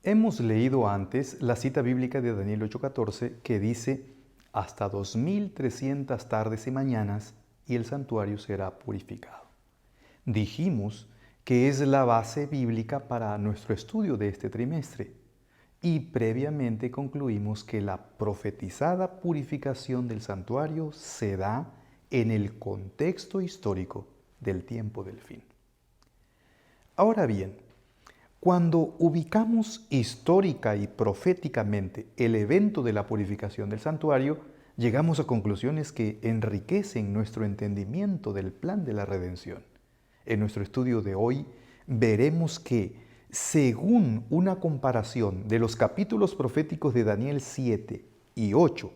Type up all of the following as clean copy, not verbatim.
Hemos leído antes la cita bíblica de Daniel 8:14 que dice, hasta 2300 tardes y mañanas y el santuario será purificado. Dijimos que es la base bíblica para nuestro estudio de este trimestre y previamente concluimos que la profetizada purificación del santuario se da en el contexto histórico del tiempo del fin. Ahora bien, cuando ubicamos histórica y proféticamente el evento de la purificación del santuario, llegamos a conclusiones que enriquecen nuestro entendimiento del plan de la redención. En nuestro estudio de hoy veremos que, según una comparación de los capítulos proféticos de Daniel 7 y 8,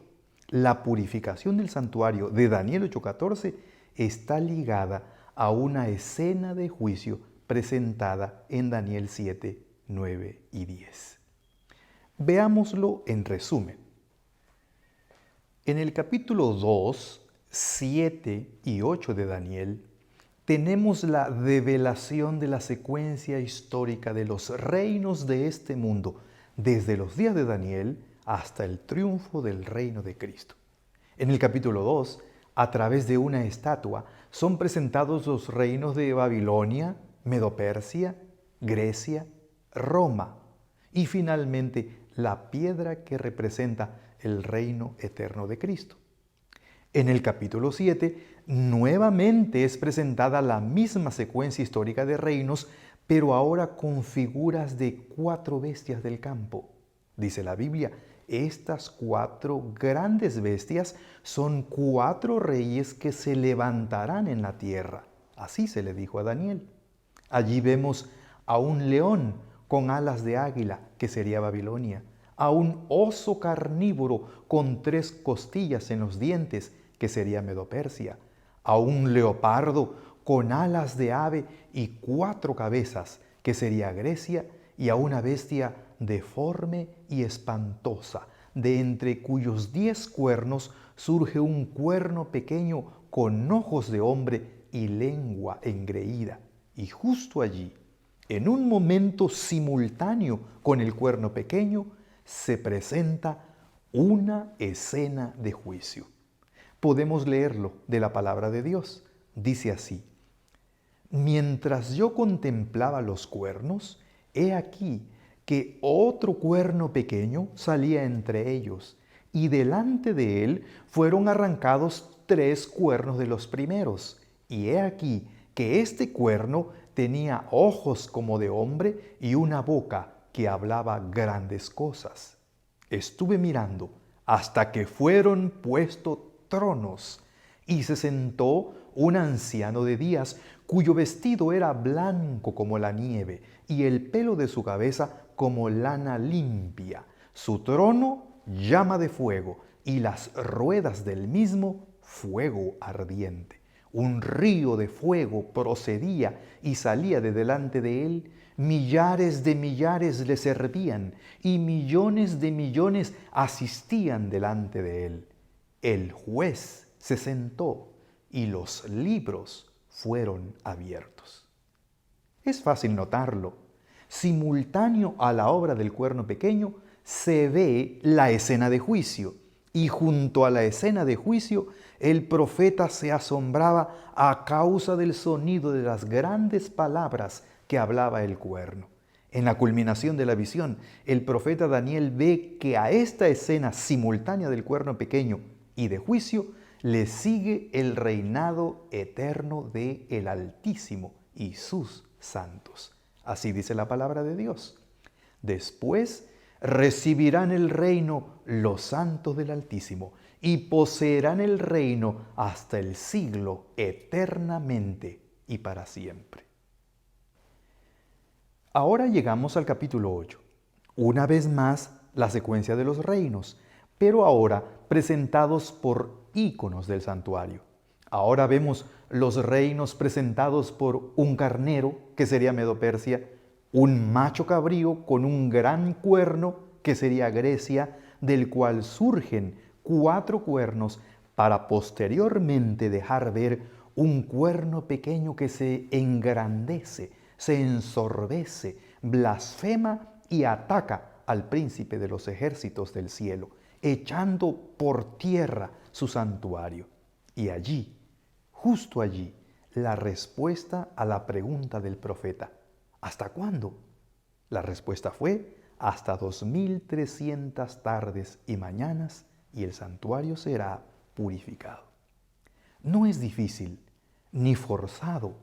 la purificación del santuario de Daniel 8:14 está ligada a una escena de juicio presentada en Daniel 7, 9 y 10. Veámoslo en resumen. En el capítulo 2, 7 y 8 de Daniel, tenemos la develación de la secuencia histórica de los reinos de este mundo, desde los días de Daniel hasta el triunfo del reino de Cristo. En el capítulo 2, a través de una estatua, son presentados los reinos de Babilonia, Medo-Persia, Grecia, Roma y finalmente la piedra que representa el reino eterno de Cristo. En el capítulo 7, nuevamente es presentada la misma secuencia histórica de reinos, pero ahora con figuras de 4 bestias del campo. Dice la Biblia, estas 4 grandes bestias son 4 reyes que se levantarán en la tierra. Así se le dijo a Daniel. Allí vemos a un león con alas de águila, que sería Babilonia, a un oso carnívoro con 3 costillas en los dientes, que sería Medo-Persia, a un leopardo con alas de ave y 4 cabezas, que sería Grecia, y a una bestia deforme y espantosa, de entre cuyos 10 cuernos surge un cuerno pequeño con ojos de hombre y lengua engreída. Y justo allí, en un momento simultáneo con el cuerno pequeño, se presenta una escena de juicio. Podemos leerlo de la palabra de Dios. Dice así: mientras yo contemplaba los cuernos, he aquí que otro cuerno pequeño salía entre ellos, y delante de él fueron arrancados 3 cuernos de los primeros. Y he aquí que este cuerno tenía ojos como de hombre y una boca que hablaba grandes cosas. Estuve mirando hasta que fueron puestos tronos, y se sentó un anciano de días, cuyo vestido era blanco como la nieve, y el pelo de su cabeza como lana limpia. Su trono llama de fuego, y las ruedas del mismo fuego ardiente. Un río de fuego procedía y salía de delante de él. Millares de millares le servían y millones de millones asistían delante de él. El juez se sentó y los libros fueron abiertos. Es fácil notarlo. Simultáneo a la obra del cuerno pequeño se ve la escena de juicio, y junto a la escena de juicio el profeta se asombraba a causa del sonido de las grandes palabras que hablaba el cuerno. En la culminación de la visión, el profeta Daniel ve que a esta escena simultánea del cuerno pequeño y de juicio le sigue el reinado eterno de el Altísimo y sus santos. Así dice la palabra de Dios. Después recibirán el reino los santos del Altísimo y poseerán el reino hasta el siglo eternamente y para siempre. Ahora llegamos al capítulo 8. Una vez más, la secuencia de los reinos, pero ahora presentados por íconos del santuario. Ahora vemos los reinos presentados por un carnero, que sería Medo-Persia, un macho cabrío con un gran cuerno, que sería Grecia, del cual surgen 4 cuernos para posteriormente dejar ver un cuerno pequeño que se engrandece, se ensorbece, blasfema y ataca al príncipe de los ejércitos del cielo, echando por tierra su santuario. Y allí, justo allí, la respuesta a la pregunta del profeta: ¿hasta cuándo? La respuesta fue: hasta 2300 tardes y mañanas, y el santuario será purificado. No es difícil ni forzado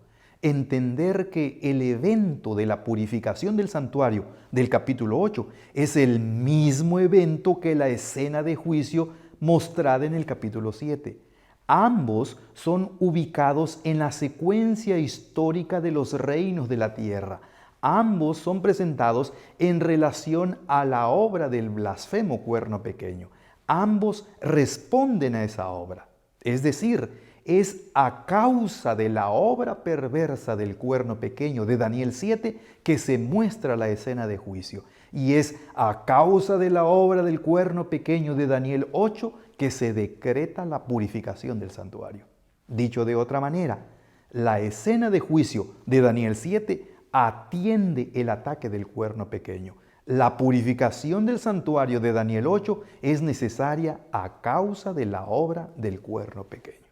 entender que el evento de la purificación del santuario del capítulo 8 es el mismo evento que la escena de juicio mostrada en el capítulo 7. Ambos son ubicados en la secuencia histórica de los reinos de la tierra. Ambos son presentados en relación a la obra del blasfemo cuerno pequeño. Ambos responden a esa obra. Es decir, es a causa de la obra perversa del cuerno pequeño de Daniel 7 que se muestra la escena de juicio. Y es a causa de la obra del cuerno pequeño de Daniel 8 que se decreta la purificación del santuario. Dicho de otra manera, la escena de juicio de Daniel 7 atiende el ataque del cuerno pequeño. La purificación del santuario de Daniel 8 es necesaria a causa de la obra del cuerno pequeño.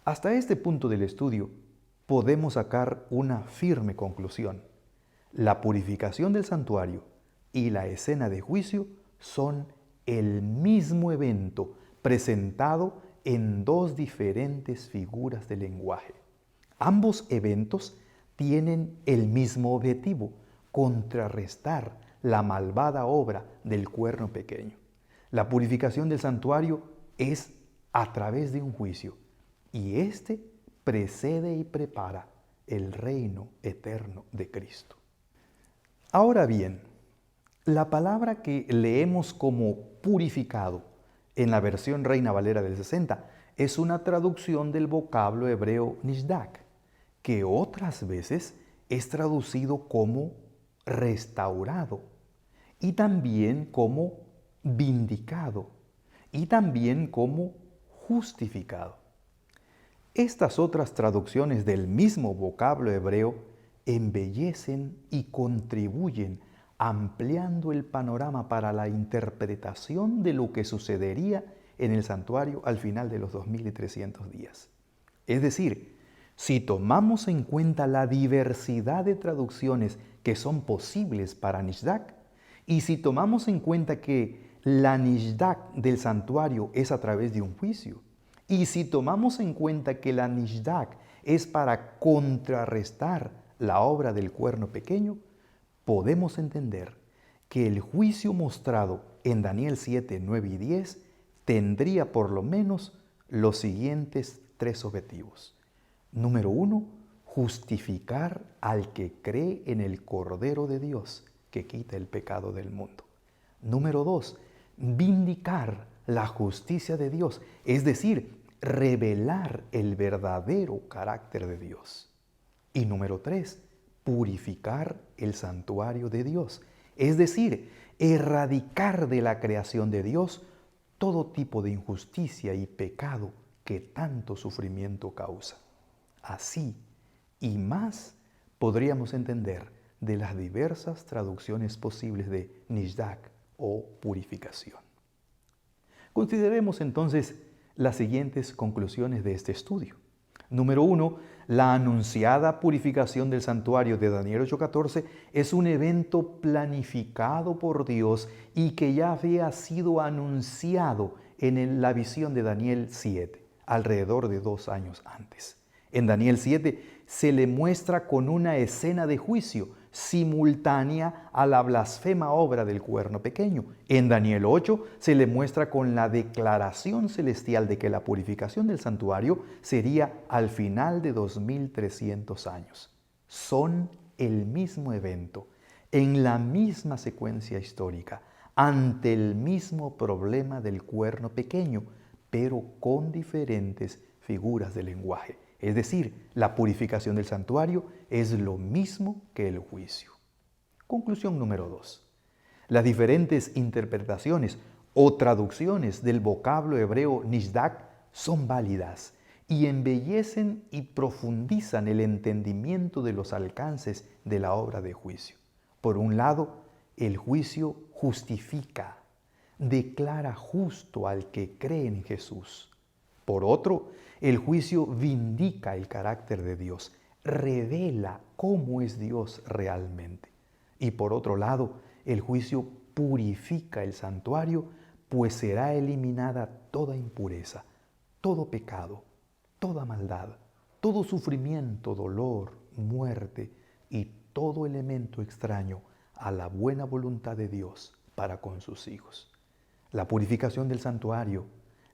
Hasta este punto del estudio podemos sacar una firme conclusión. La purificación del santuario y la escena de juicio son el mismo evento presentado en dos diferentes figuras de lenguaje. Ambos eventos tienen el mismo objetivo: contrarrestar la malvada obra del cuerno pequeño. La purificación del santuario es a través de un juicio, y este precede y prepara el reino eterno de Cristo. Ahora bien, la palabra que leemos como purificado en la versión Reina Valera del 60 es una traducción del vocablo hebreo nishdak, que otras veces es traducido como restaurado, y también como vindicado, y también como justificado. Estas otras traducciones del mismo vocablo hebreo embellecen y contribuyen ampliando el panorama para la interpretación de lo que sucedería en el santuario al final de los 2300 días. Es decir, si tomamos en cuenta la diversidad de traducciones que son posibles para Nishdak, y si tomamos en cuenta que la Nishdak del santuario es a través de un juicio, y si tomamos en cuenta que la Nishdak es para contrarrestar la obra del cuerno pequeño, podemos entender que el juicio mostrado en Daniel 7, 9 y 10 tendría por lo menos los siguientes tres objetivos. Número 1, justificar al que cree en el Cordero de Dios que quita el pecado del mundo. Número 2, vindicar la justicia de Dios, es decir, revelar el verdadero carácter de Dios. Y número 3, purificar el santuario de Dios, es decir, erradicar de la creación de Dios todo tipo de injusticia y pecado que tanto sufrimiento causa. Así y más podríamos entender de las diversas traducciones posibles de Nishdak o purificación. Consideremos entonces las siguientes conclusiones de este estudio. Número 1, la anunciada purificación del santuario de Daniel 8:14 es un evento planificado por Dios y que ya había sido anunciado en la visión de Daniel 7, alrededor de 2 años antes. En Daniel 7 se le muestra con una escena de juicio simultánea a la blasfema obra del cuerno pequeño. En Daniel 8 se le muestra con la declaración celestial de que la purificación del santuario sería al final de 2300 años. Son el mismo evento, en la misma secuencia histórica, ante el mismo problema del cuerno pequeño, pero con diferentes figuras de lenguaje. Es decir, la purificación del santuario es lo mismo que el juicio. Conclusión número 2. Las diferentes interpretaciones o traducciones del vocablo hebreo nishdak son válidas y embellecen y profundizan el entendimiento de los alcances de la obra de juicio. Por un lado, el juicio justifica, declara justo al que cree en Jesús. Por otro, el juicio vindica el carácter de Dios, revela cómo es Dios realmente. Y por otro lado, el juicio purifica el santuario, pues será eliminada toda impureza, todo pecado, toda maldad, todo sufrimiento, dolor, muerte y todo elemento extraño a la buena voluntad de Dios para con sus hijos. La purificación del santuario,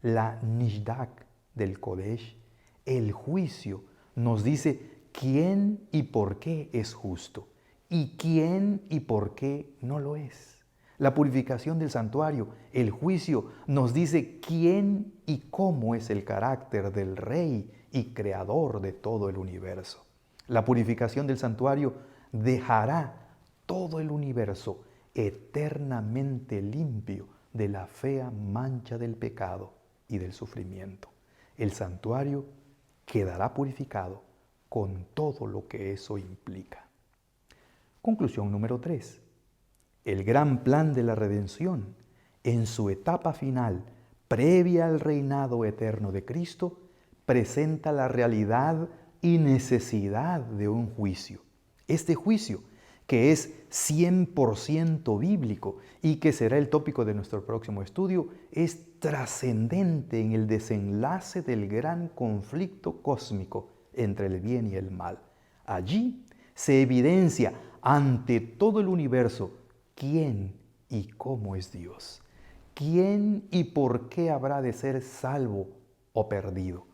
la nishdak del Kodesh, el juicio nos dice quién y por qué es justo y quién y por qué no lo es. La purificación del santuario, el juicio, nos dice quién y cómo es el carácter del Rey y Creador de todo el universo. La purificación del santuario dejará todo el universo eternamente limpio de la fea mancha del pecado y del sufrimiento. El santuario quedará purificado con todo lo que eso implica. Conclusión número 3. El gran plan de la redención, en su etapa final, previa al reinado eterno de Cristo, presenta la realidad y necesidad de un juicio. Este juicio, que es 100% bíblico y que será el tópico de nuestro próximo estudio, es trascendente en el desenlace del gran conflicto cósmico entre el bien y el mal. Allí se evidencia ante todo el universo quién y cómo es Dios, quién y por qué habrá de ser salvo o perdido,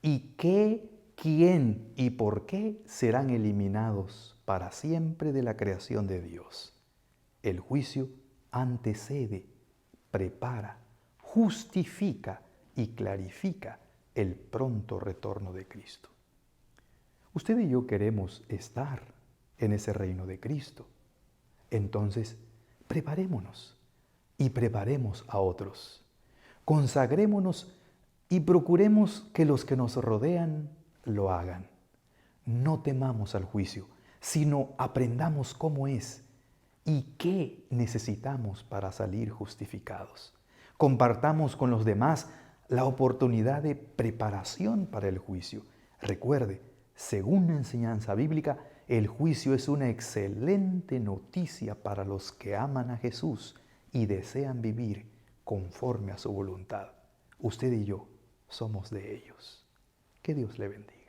y qué, quién y por qué serán eliminados para siempre de la creación de Dios. El juicio antecede, prepara, justifica y clarifica el pronto retorno de Cristo. Usted y yo queremos estar en ese reino de Cristo. Entonces, preparémonos y preparemos a otros. Consagrémonos y procuremos que los que nos rodean lo hagan. No temamos al juicio, sino aprendamos cómo es y qué necesitamos para salir justificados. Compartamos con los demás la oportunidad de preparación para el juicio. Recuerde, según la enseñanza bíblica, el juicio es una excelente noticia para los que aman a Jesús y desean vivir conforme a su voluntad. Usted y yo somos de ellos. Que Dios le bendiga.